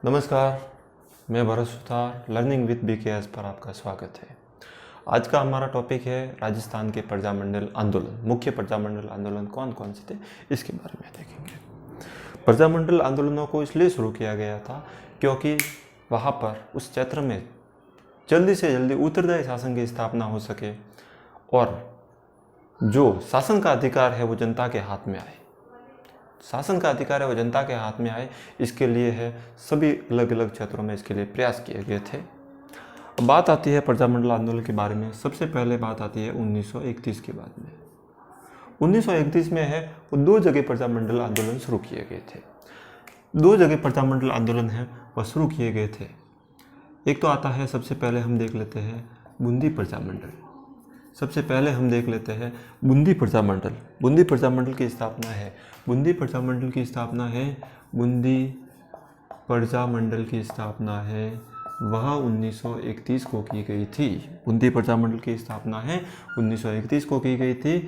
नमस्कार, मैं Bharat Sutar learning with BKS पर आपका स्वागत है। आज का हमारा टॉपिक है राजस्थान के प्रजामंडल आंदोलन। मुख्य प्रजामंडल आंदोलन कौन कौन से थे इसके बारे में देखेंगे। प्रजामंडल आंदोलनों को इसलिए शुरू किया गया था क्योंकि वहाँ पर उस क्षेत्र में जल्दी से जल्दी उत्तरदायी शासन की स्थापना हो सके और जो शासन का अधिकार है वो जनता के हाथ में आए। शासन का अधिकार है वो जनता के हाथ में आए, इसके लिए है सभी अलग अलग क्षेत्रों में इसके लिए प्रयास किए गए थे। अब बात आती है प्रजामंडल आंदोलन के बारे में। सबसे पहले बात आती है 1931 के बाद में। 1931 में है वो दो जगह प्रजामंडल आंदोलन शुरू किए गए थे। दो जगह प्रजामंडल आंदोलन है वह शुरू किए गए थे। एक तो आता है, सबसे पहले हम देख लेते हैं बूंदी प्रजामंडल। सबसे पहले हम देख लेते हैं बूंदी प्रजामंडल। बूंदी प्रजामंडल की स्थापना है बूंदी प्रजामंडल की स्थापना है बूंदी प्रजामंडल की स्थापना है वह 1931 को की गई थी। बूंदी प्रजामंडल की स्थापना है 1931 को की गई थी।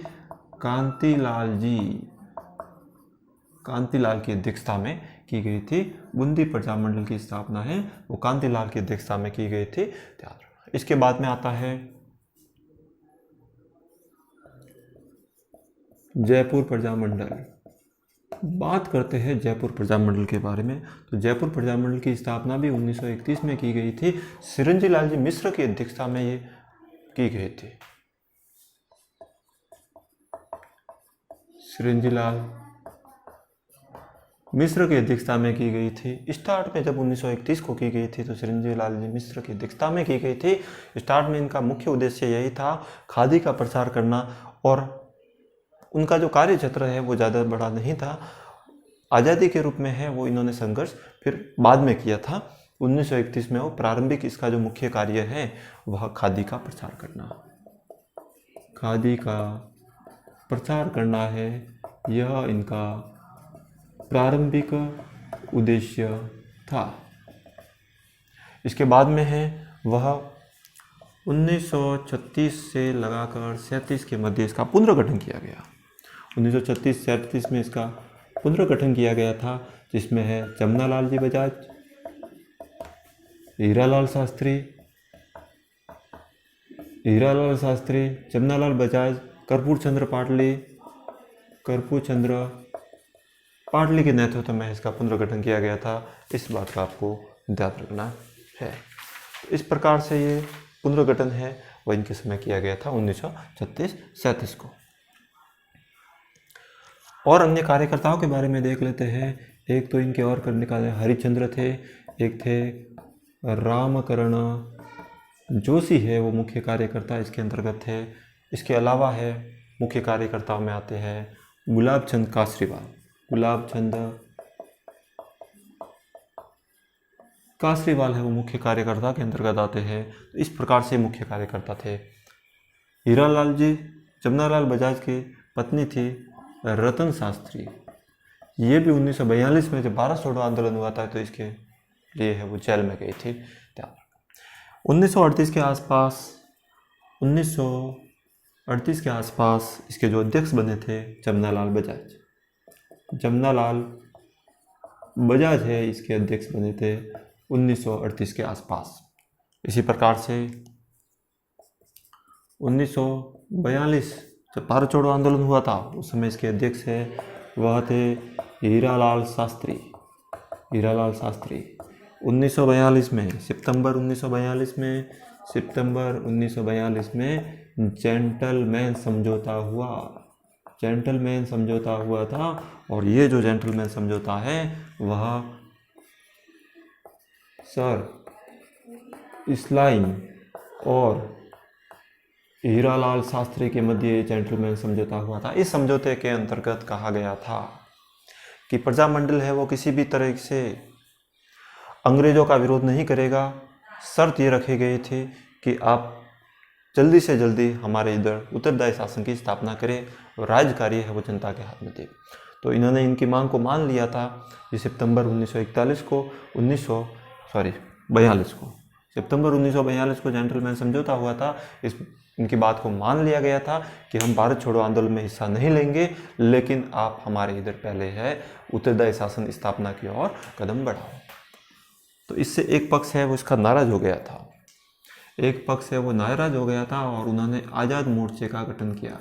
कांतिलाल की अध्यक्षता में की गई थी। बूंदी प्रजामंडल की स्थापना है वो कांतिलाल की अध्यक्षता में की गई थी। इसके बाद में आता है जयपुर प्रजामंडल। बात करते हैं जयपुर प्रजामंडल के बारे में। तो जयपुर प्रजामंडल की स्थापना भी 1931 में की गई थी। सिरंजी लाल जी मिश्र की अध्यक्षता में ये की गई थी। सिरंजी लाल मिश्र की अध्यक्षता में की गई थी। स्टार्ट में जब 1931 को की गई थी तो सिरंजी लाल जी मिश्र की अध्यक्षता में की गई थी। स्टार्ट में इनका मुख्य उद्देश्य यही था खादी का प्रचार करना, और उनका जो कार्य क्षेत्र है वो ज़्यादा बड़ा नहीं था। आज़ादी के रूप में है वो इन्होंने संघर्ष फिर बाद में किया था। 1931 में वो प्रारंभिक इसका जो मुख्य कार्य है वह खादी का प्रचार करना, खादी का प्रचार करना है। यह इनका प्रारंभिक उद्देश्य था। इसके बाद में है वह 1936 से लगाकर 37 के मध्य इसका पुनर्गठन किया गया। 1936-37 में इसका पुनर्गठन किया गया था, जिसमें है जमनालाल जी बजाज, हीरालाल शास्त्री, जमनालाल बजाज, कर्पूर चंद्र पाटली के नेतृत्व में इसका पुनर्गठन किया गया था। इस बात का आपको ध्यान रखना है। इस प्रकार से ये पुनर्गठन है वह इनके समय किया गया था 1936-37 को। और अन्य कार्यकर्ताओं के बारे में देख लेते हैं। एक तो इनके और करने का हरिश्चंद्र थे, एक थे रामकरण जोशी है वो मुख्य कार्यकर्ता इसके अंतर्गत थे। इसके अलावा है मुख्य कार्यकर्ताओं में आते हैं गुलाब चंद कासरीवाल है वो मुख्य कार्यकर्ता के अंतर्गत आते हैं। तो इस प्रकार से मुख्य कार्यकर्ता थे। हीरालाल जी जमनालाल बजाज की पत्नी थी रतन शास्त्री। ये भी 1942 में जब भारत छोड़ो आंदोलन हुआ था तो इसके लिए है वो जेल में गई थी। 1938 के आसपास इसके जो अध्यक्ष बने थे जमनालाल बजाज है इसके अध्यक्ष बने थे 1938 के आसपास। इसी प्रकार से 1942 जब भारत छोड़ो आंदोलन हुआ था उस समय इसके अध्यक्ष है वह थे हीरालाल शास्त्री। 1942 में सितंबर 1942 में जेंटलमैन समझौता हुआ था। और ये जो जेंटलमैन समझौता है वह सर इस्लाइन और हीरालाल शास्त्री के मध्य जेंटलमैन समझौता हुआ था। इस समझौते के अंतर्गत कहा गया था कि प्रजामंडल है वो किसी भी तरह से अंग्रेजों का विरोध नहीं करेगा। शर्त ये रखी गई थी कि आप जल्दी से जल्दी हमारे इधर उत्तरदायी शासन की स्थापना करें और राज्य कार्य है वो जनता के हाथ में दे। तो इन्होंने इनकी मांग को मान लिया था। ये सितंबर 1942 को जेंटलमैन समझौता हुआ था। इनकी बात को मान लिया गया था कि हम भारत छोड़ो आंदोलन में हिस्सा नहीं लेंगे, लेकिन आप हमारे इधर पहले है उत्तरदायी शासन स्थापना की ओर कदम बढ़ाओ। तो इससे एक पक्ष है वो इसका नाराज हो गया था, एक पक्ष है वो नाराज हो गया था और उन्होंने आज़ाद मोर्चे का गठन किया।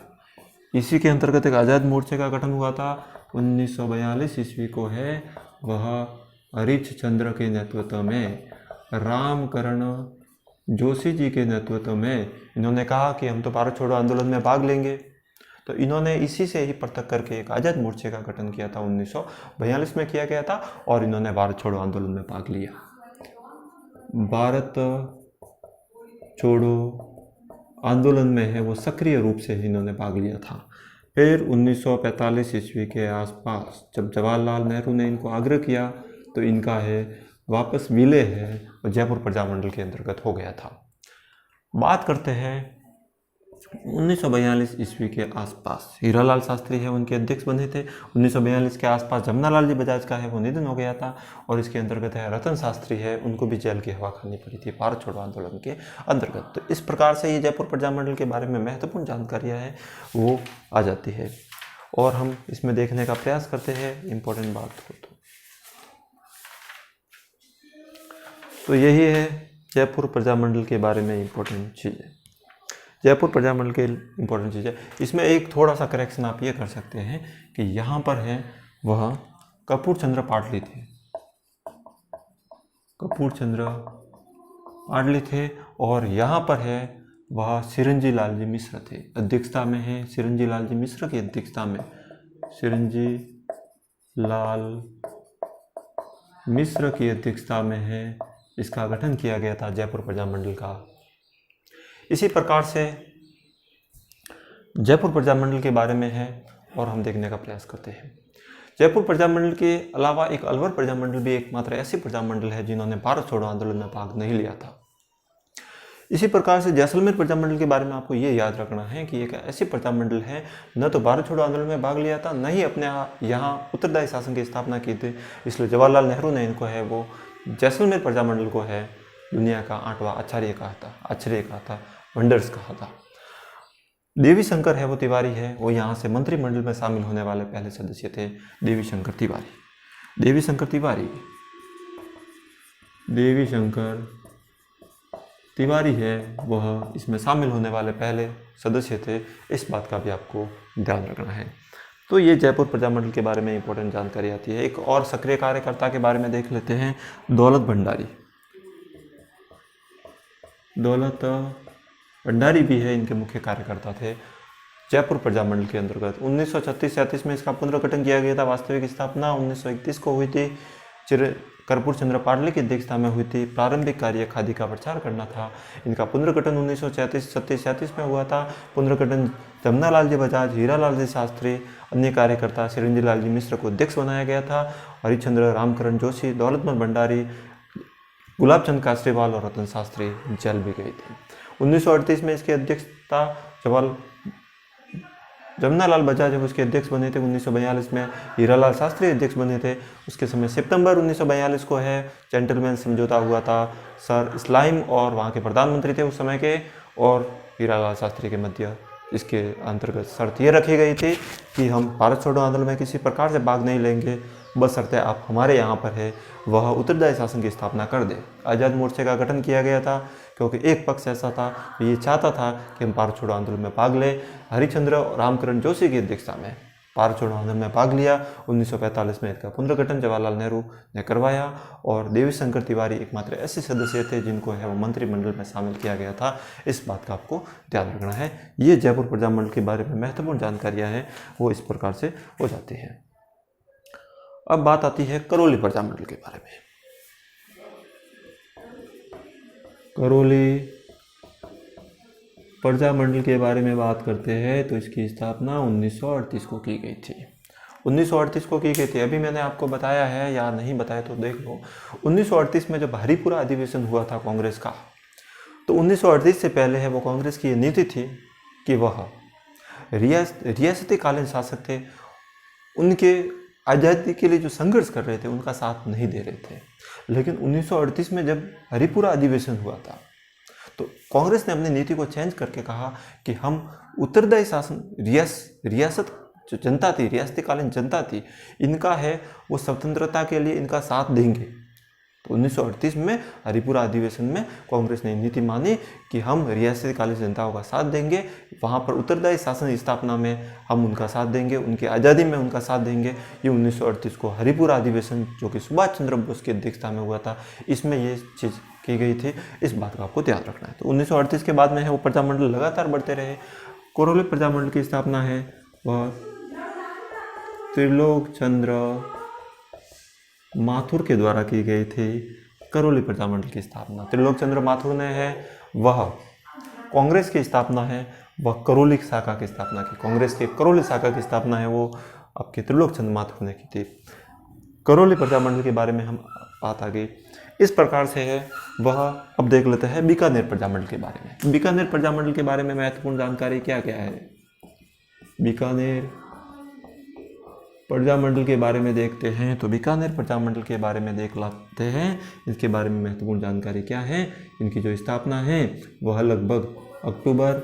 इसी के अंतर्गत एक आज़ाद मोर्चे का गठन हुआ था 1942 ईस्वी को है, वह हरीश चंद्र के नेतृत्व में, रामकरण जोशी जी के नेतृत्व में इन्होंने कहा कि हम तो भारत छोड़ो आंदोलन में भाग लेंगे। तो इन्होंने इसी से ही पृथक करके एक आज़ाद मोर्चे का गठन किया था, 1942 में किया गया था और इन्होंने भारत छोड़ो आंदोलन में भाग लिया। भारत छोड़ो आंदोलन में है वो सक्रिय रूप से इन्होंने भाग लिया था। फिर 1945 ईस्वी के आसपास जब जवाहरलाल नेहरू ने इनको आग्रह किया तो इनका है वापस विलय है और जयपुर प्रजामंडल के अंतर्गत हो गया था। बात करते हैं 1942 ईस्वी के आसपास हीरालाल शास्त्री है उनके अध्यक्ष बने थे। 1942 के आसपास जमनालाल जी बजाज का है वो निधन हो गया था और इसके अंतर्गत है रतन शास्त्री है, उनको भी जेल की हवा खानी पड़ी थी भारत छोड़ो आंदोलन के अंतर्गत। तो इस प्रकार से ये जयपुर प्रजामंडल के बारे में महत्वपूर्ण जानकारियाँ हैं वो आ जाती है और हम इसमें देखने का प्रयास करते हैं इम्पोर्टेंट बात हो तो यही है जयपुर प्रजामंडल के बारे में इम्पोर्टेंट चीज़ें। जयपुर प्रजामंडल के इम्पोर्टेंट चीज़ है, इसमें एक थोड़ा सा करेक्शन आप ये कर सकते हैं कि यहाँ पर है वह कपूर चंद्र पाटली थे, कपूर चंद्र पाटली थे और यहाँ पर है वह सिरंजी लाल जी मिश्र थे, अध्यक्षता में है सिरंजी लाल जी मिश्र की अध्यक्षता में, सिरंजी लाल मिश्र की अध्यक्षता में है इसका गठन किया गया था जयपुर प्रजामंडल का। इसी प्रकार से जयपुर प्रजामंडल के बारे में है और हम देखने का प्रयास करते हैं। जयपुर प्रजामंडल के अलावा एक अलवर प्रजामंडल भी एकमात्र ऐसी प्रजामंडल है जिन्होंने भारत छोड़ो आंदोलन में भाग नहीं लिया था। इसी प्रकार से जैसलमेर प्रजामंडल के बारे में आपको ये याद रखना है कि एक ऐसी प्रजामंडल है न तो भारत छोड़ो आंदोलन में भाग लिया था, न ही अपने यहाँ उत्तरदायी शासन की स्थापना की थी, इसलिए जवाहरलाल नेहरू ने इनको है वो जैसलमेर प्रजामंडल को है दुनिया का 8वां आचार्य कहा था, वंडर्स कहा था। देवी शंकर है वो तिवारी है, वो यहाँ से मंत्रिमंडल में शामिल होने वाले पहले सदस्य थे, देवी शंकर तिवारी है वह इसमें शामिल होने वाले पहले सदस्य थे। इस बात का भी आपको ध्यान रखना है। तो ये जयपुर प्रजामंडल के बारे में इंपॉर्टेंट जानकारी आती है। एक और सक्रिय कार्यकर्ता के बारे में देख लेते हैं, दौलत भंडारी भी है, इनके मुख्य कार्यकर्ता थे जयपुर प्रजामंडल के अंतर्गत। 1936-37 में इसका पुनर्गठन किया गया था। वास्तविक स्थापना 1931 को हुई थी, कर्पूर चंद्र पाटली की अध्यक्षता में हुई थी। प्रारंभिक कार्य खादी का प्रचार करना था। इनका पुनर्गठन 1936-37 में हुआ था। पुनर्गठन जमनालाल जी बजाज, हीरालाल जी शास्त्री, अन्य कार्यकर्ता सिरंजी लाल जी मिश्र को अध्यक्ष बनाया गया था। हरिश्चंद्र, रामकरण जोशी, दौलतमल भंडारी, गुलाब चंद कासरीवाल और रतन शास्त्री जेल भी गए थे। 1938 में इसकी अध्यक्षता जमनालाल बजाज जब उसके अध्यक्ष बने थे। 1942 में हीरालाल शास्त्री अध्यक्ष बने थे। उसके समय सितंबर 1942 को है जेंटलमैन समझौता हुआ था। सर स्लाइम और वहाँ के प्रधानमंत्री थे उस समय के, और हीरालाल शास्त्री के मध्य इसके अंतर्गत शर्त ये रखी गई थी कि हम भारत छोड़ो आंदोलन में किसी प्रकार से भाग नहीं लेंगे, बशर्ते आप हमारे यहाँ पर है वह उत्तरदायी शासन की स्थापना कर दे। आज़ाद मोर्चे का गठन किया गया था क्योंकि एक पक्ष ऐसा था ये चाहता था कि हम भारत छोड़ो आंदोलन में भाग लें। हरिश्चंद्र और रामकरण जोशी की अध्यक्षता में भारत छोड़ो आंदोलन में भाग लिया। 1945 में इसका पुनर्गठन जवाहरलाल नेहरू ने करवाया और देवी शंकर तिवारी एकमात्र ऐसे सदस्य थे जिनको है वो मंत्रिमंडल में शामिल किया गया था। इस बात का आपको ध्यान रखना है। ये जयपुर प्रजामंडल के बारे में महत्वपूर्ण जानकारियाँ हैं वो इस प्रकार से हो जाती हैं। अब बात आती है करौली प्रजामंडल के बारे में। करौली प्रजामंडल के बारे में बात करते हैं तो इसकी स्थापना 1938 को की गई थी। 1938 को की गई थी। अभी मैंने आपको बताया है या नहीं बताया तो देख लो। 1938 में जब हरिपुरा अधिवेशन हुआ था कांग्रेस का, तो 1938 से पहले है वो कांग्रेस की ये नीति थी कि वह रियासती कालीन शासक थे, उनके आज़ादी के लिए जो संघर्ष कर रहे थे उनका साथ नहीं दे रहे थे। लेकिन 1938 में जब हरिपुरा अधिवेशन हुआ था तो कांग्रेस ने अपनी नीति को चेंज करके कहा कि हम उत्तरदायी शासन रियासत जो जनता थी, रियासती कालीन जनता थी, इनका है वो स्वतंत्रता के लिए इनका साथ देंगे। तो 1938 में हरिपुरा अधिवेशन में कांग्रेस ने नीति मानी कि हम रियासती काली जनताओं का साथ देंगे, वहाँ पर उत्तरदायी शासन स्थापना में हम उनका साथ देंगे, उनकी आज़ादी में उनका साथ देंगे। ये 1938 को हरिपुरा अधिवेशन जो कि सुभाष चंद्र बोस की अध्यक्षता में हुआ था, इसमें ये चीज़ की गई थी। इस बात का आपको ध्यान रखना है। तो 1938 के बाद में है वो प्रजामंडल लगातार बढ़ते रहे। करौली प्रजामंडल की स्थापना है वह त्रिलोक चंद्र माथुर के द्वारा की गई थी। करौली प्रजामंडल की स्थापना त्रिलोक चंद्र माथुर ने है। वह कांग्रेस की स्थापना है वह करौली शाखा की स्थापना की, कांग्रेस की करौली शाखा की स्थापना है वो आपके त्रिलोक चंद्र माथुर ने की थी। करौली प्रजामंडल के बारे में हम बात आ गई। इस प्रकार से है वह। अब देख लेते हैं बीकानेर प्रजामंडल के बारे में। बीकानेर प्रजामंडल के बारे में महत्वपूर्ण जानकारी क्या क्या है। बीकानेर प्रजामंडल के बारे में देखते हैं तो बीकानेर प्रजामंडल के बारे में देख लेते हैं। इसके बारे में महत्वपूर्ण जानकारी क्या है। इनकी जो स्थापना है वह लगभग अक्टूबर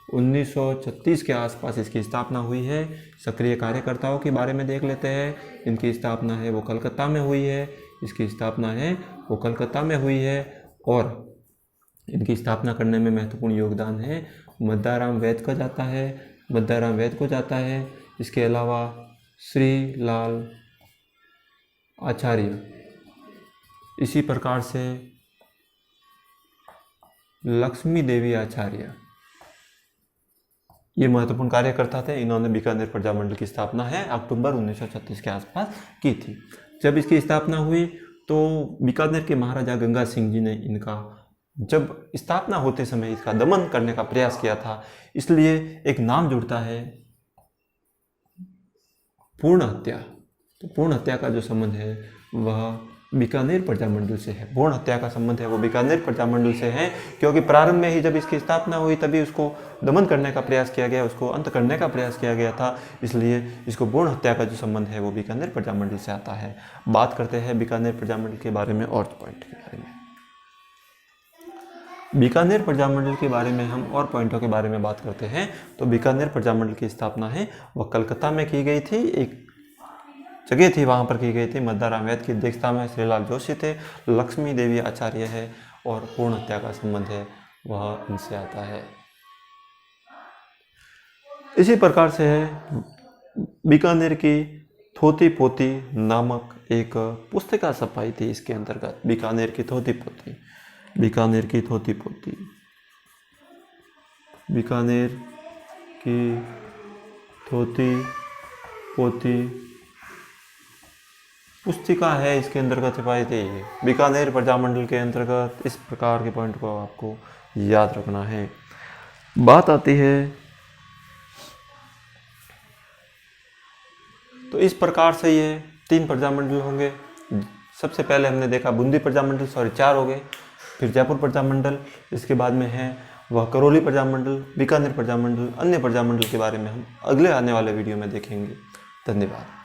1936 के आसपास इसकी स्थापना हुई है। सक्रिय कार्यकर्ताओं के बारे में देख लेते हैं। इनकी स्थापना है वो कलकत्ता में हुई है। इसकी स्थापना है वो कलकत्ता में हुई है और इनकी स्थापना करने में महत्वपूर्ण योगदान है मद्दाराम वैद्य का जाता है। मद्दाराम वैद्य को जाता है। इसके अलावा श्री लाल आचार्य, इसी प्रकार से लक्ष्मी देवी आचार्य, ये महत्वपूर्ण कार्यकर्ता थे। इन्होंने बीकानेर प्रजामंडल की स्थापना है अक्टूबर 1936 के आसपास की थी। जब इसकी स्थापना हुई तो बीकानेर के महाराजा गंगा सिंह जी ने इनका जब स्थापना होते समय इसका दमन करने का प्रयास किया था, इसलिए एक नाम जुड़ता है पूर्ण हत्या। तो पूर्ण हत्या का जो संबंध है वह बीकानेर प्रजामंडल से है। पूर्ण हत्या का संबंध है वो बीकानेर प्रजामंडल से है, क्योंकि प्रारंभ में ही जब इसकी स्थापना हुई तभी उसको दमन करने का प्रयास किया गया, उसको अंत करने का प्रयास किया गया था। इसलिए इसको पूर्ण हत्या का जो संबंध है वो बीकानेर प्रजामंडल से आता है। बात करते हैं बीकानेर प्रजामंडल के बारे में और पॉइंट के बारे में। बीकानेर प्रजामंडल के बारे में हम और पॉइंटों के बारे में बात करते हैं तो बीकानेर प्रजामंडल की स्थापना है वह कलकत्ता में की गई थी। एक जगह थी वहाँ पर की गई थी। मद्दाराम वैद्य की अध्यक्षता में श्रीलाल जोशी थे। लक्ष्मी देवी आचार्य है और पूर्ण हत्या का संबंध है वह इनसे आता है। इसी प्रकार से है बीकानेर की थोती पोती नामक एक पुस्तिका छपाई थी। इसके अंतर्गत बीकानेर की थोती पोती, बीकानेर की थोती पोती, बीकानेर की थोती पोती पुस्तिका है, इसके अंतर्गत छपाई थी बीकानेर प्रजामंडल के अंतर्गत। इस प्रकार के पॉइंट को आपको याद रखना है। बात आती है तो इस प्रकार से ये 3 प्रजामंडल होंगे। सबसे पहले हमने देखा बूंदी प्रजामंडल, 4 हो गए। फिर जयपुर प्रजामंडल, इसके बाद में है वह करौली प्रजामंडल, बीकानेर प्रजामंडल, अन्य प्रजामंडल के बारे में हम अगले आने वाले वीडियो में देखेंगे। धन्यवाद।